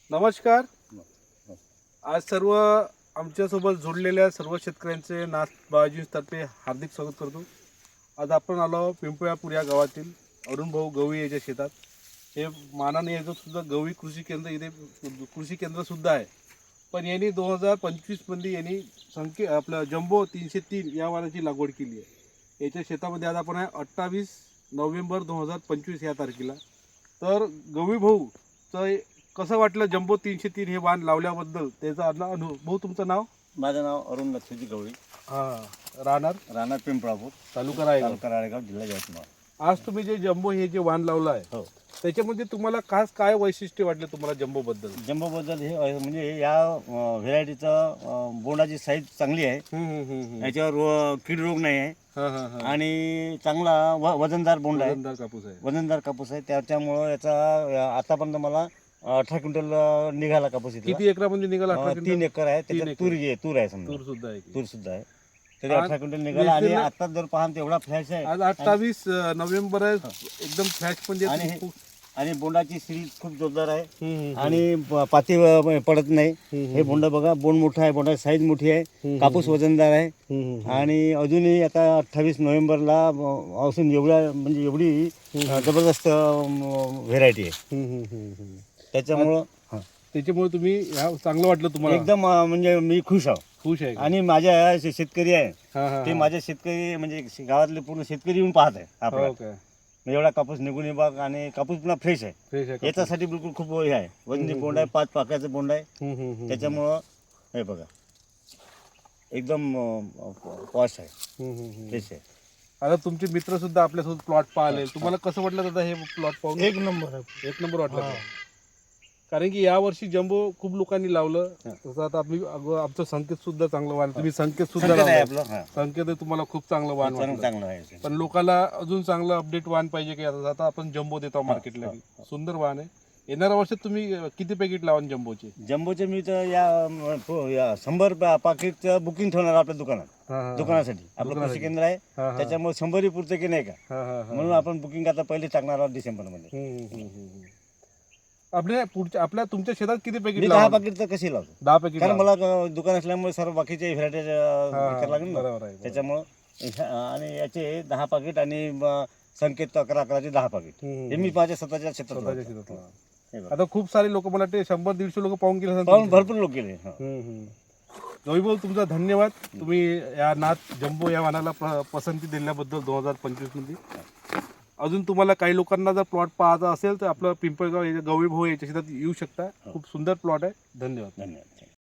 नमस्कार. आज सर्व आमच्यासोबत जोडलेल्या सर्व शेतकऱ्यांचे नाथ बाळाजींतर्फे हार्दिक स्वागत करतो. आज आपण आलो पिंपळापूर या गावातील अरुण भाऊ गवळी याच्या शेतात. हे मानाने याचं सुद्धा गवळी कृषी केंद्र इथे कृषी केंद्र सुद्धा आहे. पण यांनी 2025 मध्ये यांनी आपलं जम्बो 303 या वाणाची लागवड केली आहे. याच्या शेतामध्ये आज आपण आहे 28 नोव्हेंबर 2025 या तारखेला. तर गवळी भाऊ तर कसं वाटलं जम्बो 303 हे वाण लावल्याबद्दल त्याचा अनुभव? तुमचं नाव? माझं नाव अरुण लक्ष्मीजी गवळी, राहणार पिंपळापूर, तालुका रायगाव, जिल्हा यवतमाळ. आज तुम्ही जे जम्बो हे जे वाण लावलं आहे हो, त्याच्यामध्ये तुम्हाला खास काय वैशिष्ट्य वाटले तुम्हाला जम्बो बद्दल? जम्बोबद्दल हे म्हणजे या व्हेरायटीचं बोंडाची साईज चांगली आहे, याच्यावर कीड रोग नाही आहे आणि चांगला वजनदार बोंड आहे, वजनदार कापूस आहे. त्याच्यामुळं याचा आतापर्यंत मला 18 क्विंटल निघाला कापूस. किती एकरामध्ये निघाला? 3 एकर आहे. त्याच्यात तूर आहे, समजा तूर सुद्धा आहे. तरी 18 क्विंटल निघाला आणि आता जर पाहा तेवढा फ्लॅश आहे. आज 28 नोव्हेंबर आहे, एकदम फ्लॅश पण आणि बोंडाची सिरीज खूप जोरदार आहे आणि पाती पडत नाही. हे बोंड बघा, बोंड मोठा आहे, बोंडाची साईज मोठी आहे, कापूस वजनदार आहे आणि अजूनही आता 28 नोव्हेंबरला असून एवढी जबरदस्त व्हेरायटी आहे. त्याच्यामुळे तुम्ही चांगलं वाटलं तुम्हाला? एकदम म्हणजे मी खुश आहे. आणि माझ्या शेतकरी आहे ते माझ्या शेतकरी म्हणजे गावातले पूर्ण शेतकरी येऊन पाहत आहे आपला एवढा कापूस निघून बघ. आणि कापूस पुन्हा फ्रेश आहे. याच्यासाठी बिलकुल खूप हे आहे, वजनी बोंड आहे, 5 पाकळ्याचं बोंड आहे. त्याच्यामुळं हे बघा एकदम पॉश आहे, फ्रेश आहे. आता तुमचे मित्र सुद्धा आपल्यासोबत प्लॉट पाहिले, तुम्हाला कसं वाटलं दादा हे प्लॉट पाहून? एक नंबर वाटलं. कारण की या वर्षी जम्बो खूप लोकांनी लावलं. तसं आता आमचं संकेत सुद्धा चांगलं वाण, तुम्ही संकेत सुद्धा संकेत तुम्हाला खूप चांगलं वाण चांगलं आहे. पण लोकांना अजून चांगलं अपडेट वाण पाहिजे की आता आपण जम्बो देतो मार्केटला. सुंदर वाण आहे. येणाऱ्या वर्षात तुम्ही किती पॅकेट लावाल जम्बोचे? मी तर या 100 पाकिटचं बुकिंग ठेवणार आपल्या दुकानासाठी. आपलं कृषी केंद्र आहे, त्याच्यामुळे 100 पुरतं की नाही का, म्हणून आपण बुकिंग आता पहिले टाकणार आहोत डिसेंबरमध्ये. आपल्या तुमच्या शेतात किती पॅकेट? 10 पाकिट तर कशी लावतो? 10 पॅकेट. कारण मला दुकान असल्यामुळे सर्व बाकीचे व्हरायटी करावं लागेल ना, त्याच्यामुळं. आणि याचे 10 पाकिट आणि संकेत 11चे 10 पाकिट हे मी माझ्या स्वतःच्या शेतात. आता खूप सारे लोक, मला वाटते 100-150 लोक पाहून गेले, भरपूर लोक गेले. भाऊ तुमचा धन्यवाद. तुम्ही या नाथ जम्बो या वाणाला पसंती दिल्याबद्दल 2025 मध्ये. अजून तुम्हाला काही लोकांना जर प्लॉट पाहायचा असेल तर आपलं पिंपळगाव गवळी भाऊ याच्या शेतात येऊ शकता. खूप सुंदर प्लॉट आहे. धन्यवाद.